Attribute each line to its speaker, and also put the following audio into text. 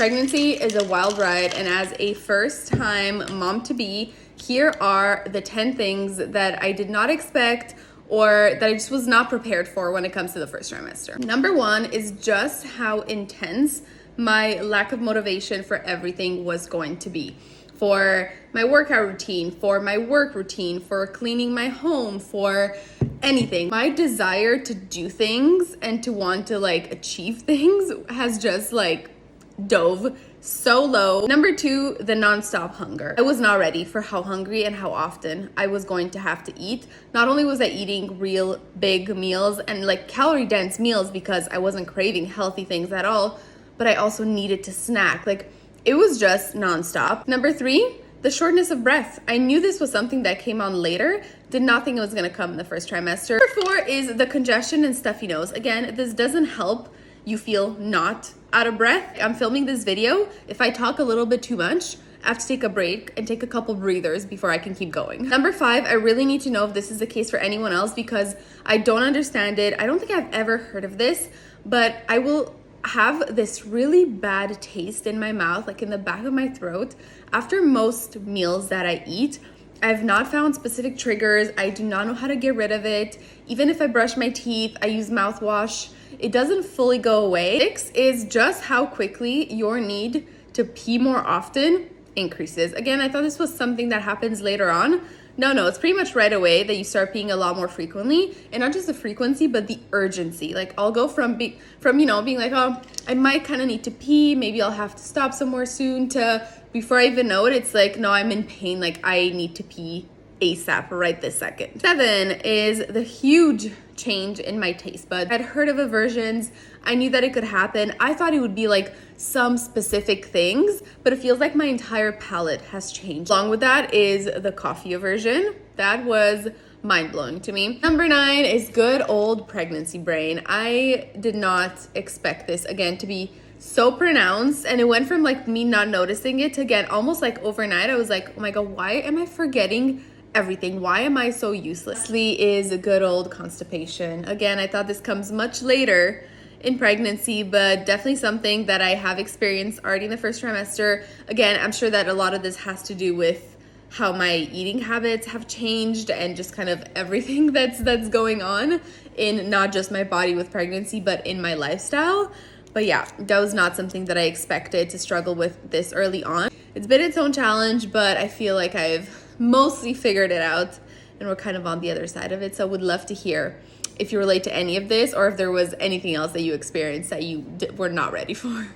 Speaker 1: Pregnancy is a wild ride, and as a first-time mom-to-be, here are the 10 things that I did not expect or that I just was not prepared for when it comes to the first trimester. Number one is just how intense my lack of motivation for everything was going to be. For my workout routine, for my work routine, for cleaning my home, for anything. My desire to do things and to want to achieve things has just dove so low. Number two, the nonstop hunger. I was not ready for how hungry and how often I was going to have to eat. Not only was I eating real big meals and calorie dense meals because I wasn't craving healthy things at all, but I also needed to snack. It was just nonstop. Number three, the shortness of breath. I knew this was something that came on later. Did not think it was gonna come in the first trimester. Number four is the congestion and stuffy nose. Again, this doesn't help you feel not out of breath. I'm filming this video. If I talk a little bit too much, I have to take a break and take a couple breathers before I can keep going. Number five, I really need to know if this is the case for anyone else because I don't understand it. I don't think I've ever heard of this, but I will have this really bad taste in my mouth, in the back of my throat, after most meals that I eat. I've not found specific triggers. I do not know how to get rid of it. Even if I brush my teeth, I use mouthwash, it doesn't fully go away. Six is just how quickly your need to pee more often increases. Again, I thought this was something that happens later on. No, it's pretty much right away that you start peeing a lot more frequently, and not just the frequency, but the urgency. I'll go from being oh, I might kind of need to pee, maybe I'll have to stop somewhere soon, to before I even know it, it's no, I'm in pain, I need to pee ASAP right this second. Seven is the huge change in my taste buds. I'd heard of aversions. I knew that it could happen. I thought it would be some specific things, but it feels like my entire palate has changed. Along with that is the coffee aversion. That was mind-blowing to me. Number nine is good old pregnancy brain. I did not expect this again to be so pronounced, and it went from me not noticing it to again almost overnight I was oh my god, why am I forgetting everything? Why am I so useless? Lastly is a good old constipation. Again, I thought this comes much later in pregnancy, but definitely something that I have experienced already in the first trimester. Again, I'm sure that a lot of this has to do with how my eating habits have changed and just kind of everything that's going on in not just my body with pregnancy, but in my lifestyle. But yeah, that was not something that I expected to struggle with this early on. It's been its own challenge, but I feel like I've mostly figured it out and we're kind of on the other side of it. So I would love to hear if you relate to any of this or if there was anything else that you experienced that you were not ready for.